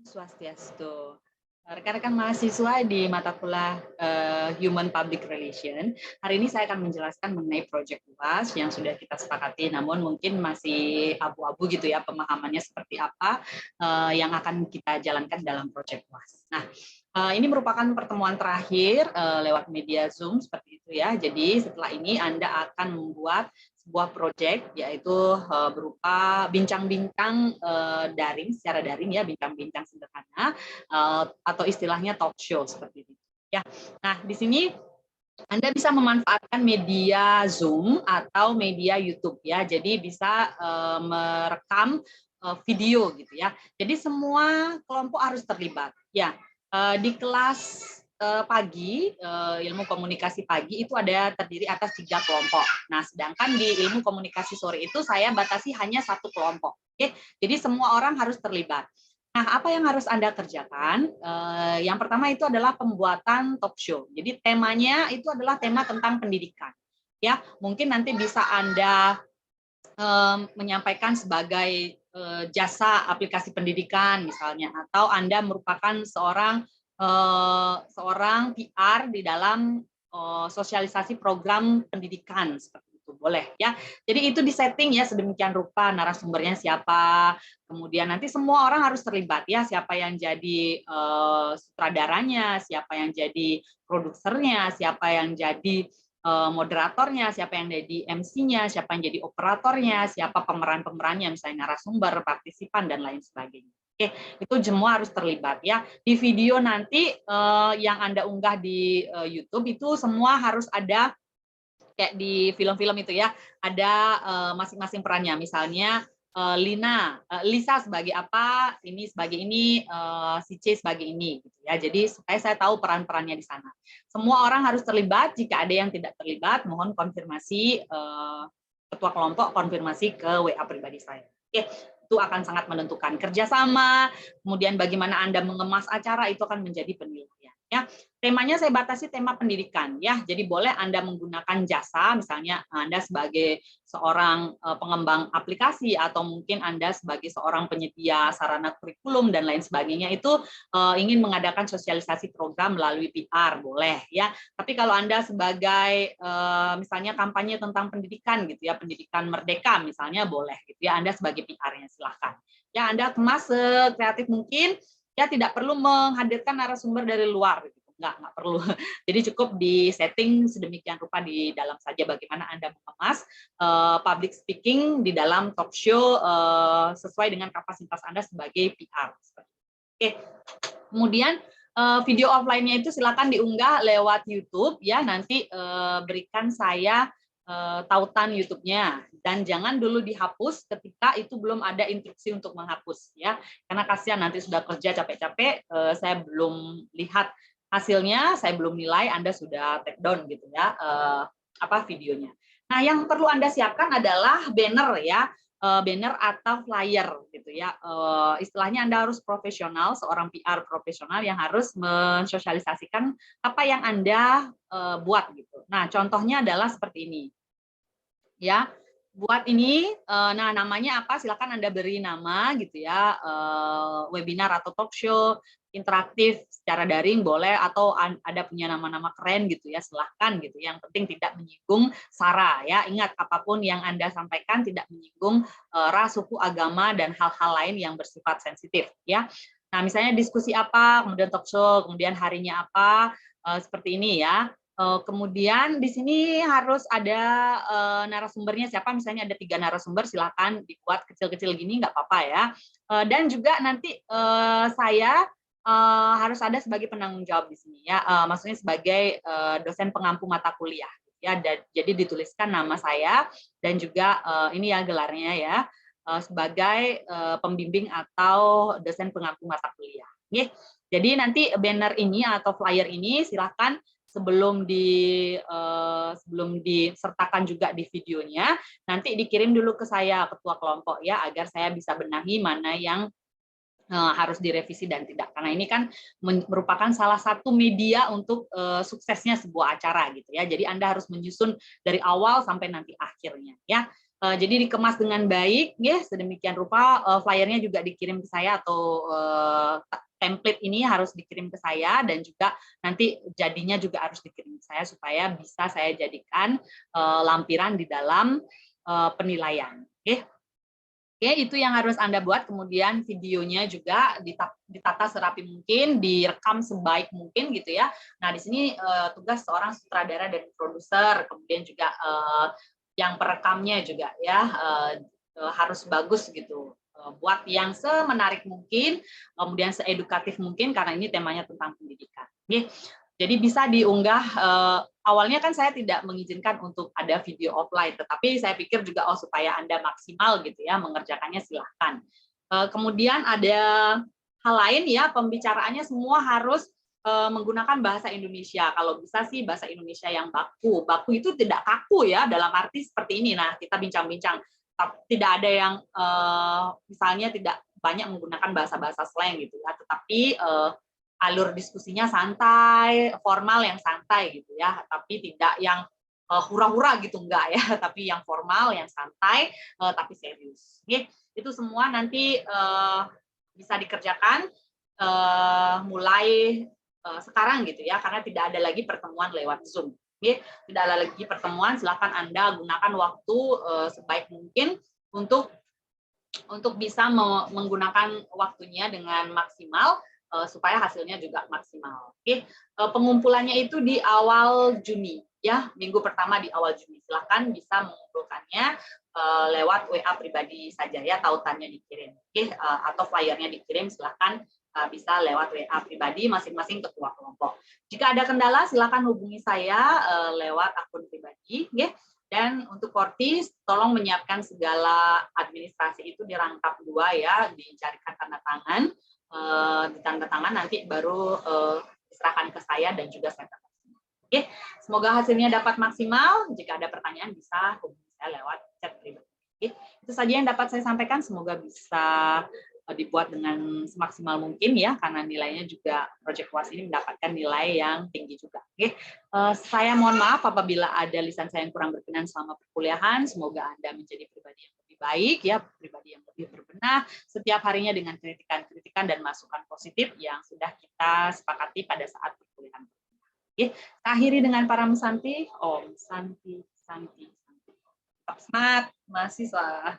Swastiastu. Rekan-rekan mahasiswa di mata kuliah Human Public Relation, hari ini saya akan menjelaskan mengenai proyek UAS yang sudah kita sepakati, namun mungkin masih abu-abu gitu ya pemahamannya seperti apa yang akan kita jalankan dalam proyek UAS. Nah, ini merupakan pertemuan terakhir lewat media Zoom seperti itu ya. Jadi setelah ini Anda akan membuat sebuah proyek yaitu berupa bincang-bincang daring secara daring ya, bincang-bincang sederhana atau istilahnya talk show seperti itu ya. Nah, di sini Anda bisa memanfaatkan media Zoom atau media YouTube ya. Jadi bisa merekam video gitu ya. Jadi semua kelompok harus terlibat ya. Di kelas pagi, ilmu komunikasi pagi itu ada terdiri atas 3 kelompok. Nah, sedangkan di ilmu komunikasi sore itu saya batasi hanya 1 kelompok. Oke, jadi semua orang harus terlibat. Nah, apa yang harus Anda kerjakan? Yang pertama itu adalah pembuatan talk show. Jadi temanya itu adalah tema tentang pendidikan. Ya, mungkin nanti bisa Anda menyampaikan sebagai jasa aplikasi pendidikan misalnya, atau Anda merupakan seorang PR di dalam sosialisasi program pendidikan seperti itu, boleh ya. Jadi itu disetting ya sedemikian rupa, narasumbernya siapa, kemudian nanti semua orang harus terlibat ya, siapa yang jadi sutradaranya, siapa yang jadi produsernya, siapa yang jadi moderatornya, siapa yang jadi MC-nya, siapa yang jadi operatornya, siapa pemeran-pemerannya, misalnya narasumber, partisipan, dan lain sebagainya. Oke, itu semua harus terlibat ya. Di video nanti yang Anda unggah di YouTube itu semua harus ada kayak di film-film itu ya, ada masing-masing perannya. Misalnya Lisa sebagai apa, ini sebagai ini, si C sebagai ini gitu ya. Jadi supaya saya tahu peran-perannya di sana. Semua orang harus terlibat. Jika ada yang tidak terlibat, mohon konfirmasi ketua kelompok, konfirmasi ke WA pribadi saya. Oke, itu akan sangat menentukan kerjasama, kemudian bagaimana Anda mengemas acara itu akan menjadi penilaian. Ya, temanya saya batasi tema pendidikan ya. Jadi boleh Anda menggunakan jasa, misalnya Anda sebagai seorang pengembang aplikasi atau mungkin Anda sebagai seorang penyedia sarana kurikulum dan lain sebagainya itu ingin mengadakan sosialisasi program melalui PR, boleh ya. Tapi kalau Anda sebagai misalnya kampanye tentang pendidikan gitu ya, pendidikan merdeka misalnya, boleh gitu ya, Anda sebagai PR-nya silahkan. Ya, Anda kemas sekreatif mungkin, ya tidak perlu menghadirkan narasumber dari luar gitu. Nggak perlu. Jadi cukup di setting sedemikian rupa di dalam saja bagaimana Anda mengemas public speaking di dalam talk show sesuai dengan kapasitas Anda sebagai PR. Oke. Kemudian video offline-nya itu silakan diunggah lewat YouTube ya, nanti berikan saya tautan YouTube-nya, dan jangan dulu dihapus ketika itu belum ada instruksi untuk menghapus ya, karena kasihan nanti sudah kerja capek-capek, saya belum lihat hasilnya, saya belum nilai, Anda sudah take down gitu ya videonya. Nah, yang perlu Anda siapkan adalah banner ya, banner atau flyer gitu ya. Istilahnya Anda harus profesional, seorang PR profesional yang harus mensosialisasikan apa yang Anda buat gitu. Nah, contohnya adalah seperti ini. Ya, buat ini, nah namanya apa? Silakan Anda beri nama gitu ya, webinar atau talk show interaktif secara daring boleh, atau ada punya nama-nama keren gitu ya, silahkan gitu. Yang penting tidak menyinggung SARA ya. Ingat, apapun yang Anda sampaikan tidak menyinggung ras, suku, agama, dan hal-hal lain yang bersifat sensitif ya. Nah, misalnya diskusi apa, kemudian talk show, kemudian harinya apa, seperti ini ya. Kemudian di sini harus ada narasumbernya siapa, misalnya ada 3 narasumber, silakan dibuat kecil-kecil gini, nggak apa-apa ya. Dan juga nanti saya harus ada sebagai penanggung jawab di sini ya, maksudnya sebagai dosen pengampu mata kuliah ya. Jadi dituliskan nama saya dan juga ini ya gelarnya ya, sebagai pembimbing atau dosen pengampu mata kuliah. Jadi nanti banner ini atau flyer ini silakan sebelum disertakan juga di videonya, nanti dikirim dulu ke saya, ketua kelompok ya, agar saya bisa benahi mana yang harus direvisi dan tidak. Karena ini kan merupakan salah satu media untuk suksesnya sebuah acara gitu ya. Jadi Anda harus menyusun dari awal sampai nanti akhirnya ya. Jadi dikemas dengan baik, ya, sedemikian rupa. Flyernya juga dikirim ke saya, atau template ini harus dikirim ke saya, dan juga nanti jadinya juga harus dikirim ke saya supaya bisa saya jadikan lampiran di dalam penilaian. Oke. Oke, itu yang harus Anda buat. Kemudian videonya juga ditata serapi mungkin, direkam sebaik mungkin gitu ya. Nah, di sini tugas seorang sutradara dan produser, kemudian juga yang perekamnya juga ya harus bagus gitu. Buat yang semenarik mungkin, kemudian seedukatif mungkin, karena ini temanya tentang pendidikan. Jadi bisa diunggah. Awalnya kan saya tidak mengizinkan untuk ada video offline, tetapi saya pikir juga supaya Anda maksimal gitu ya mengerjakannya, silahkan. Kemudian ada hal lain ya, pembicaraannya semua harus menggunakan bahasa Indonesia. Kalau bisa sih bahasa Indonesia yang baku. Baku itu tidak kaku ya, dalam arti seperti ini. Nah, kita bincang-bincang. Tidak ada yang misalnya tidak banyak menggunakan bahasa-bahasa slang gitu ya, tetapi alur diskusinya santai, formal yang santai gitu ya, tapi tidak yang hura-hura gitu, enggak ya, tapi yang formal, yang santai, tapi serius. Itu semua nanti bisa dikerjakan mulai sekarang gitu ya, karena tidak ada lagi pertemuan lewat Zoom. Tidak ada lagi pertemuan, silakan Anda gunakan waktu sebaik mungkin untuk bisa menggunakan waktunya dengan maksimal, supaya hasilnya juga maksimal. Oke, pengumpulannya itu di awal Juni, ya, minggu pertama di awal Juni. Silakan bisa mengumpulkannya lewat WA pribadi saja ya, tautannya dikirim. Oke, atau flyernya dikirim, silakan bisa lewat WA pribadi masing-masing ketua kelompok. Jika ada kendala, silakan hubungi saya lewat akun pribadi, ya. Dan untuk Kortis, tolong menyiapkan segala administrasi itu dirangkap 2 ya, dicarikan tanda tangan, ditanda tangan, nanti baru diserahkan ke saya dan juga saya tanda tangan. Oke, semoga hasilnya dapat maksimal. Jika ada pertanyaan bisa hubungi saya lewat chat pribadi. Oke, itu saja yang dapat saya sampaikan. Semoga bisa dibuat dengan semaksimal mungkin ya, karena nilainya juga Project UAS ini mendapatkan nilai yang tinggi juga. Oke, saya mohon maaf apabila ada lisan saya yang kurang berkenan selama perkuliahan. Semoga Anda menjadi pribadi yang lebih baik ya, pribadi yang lebih berbenah setiap harinya dengan kritikan-kritikan dan masukan positif yang sudah kita sepakati pada saat perkuliahan. Oke, kita akhiri dengan para Santi. Om Santi, Santi, Santi. Tetap semangat, mahasiswa.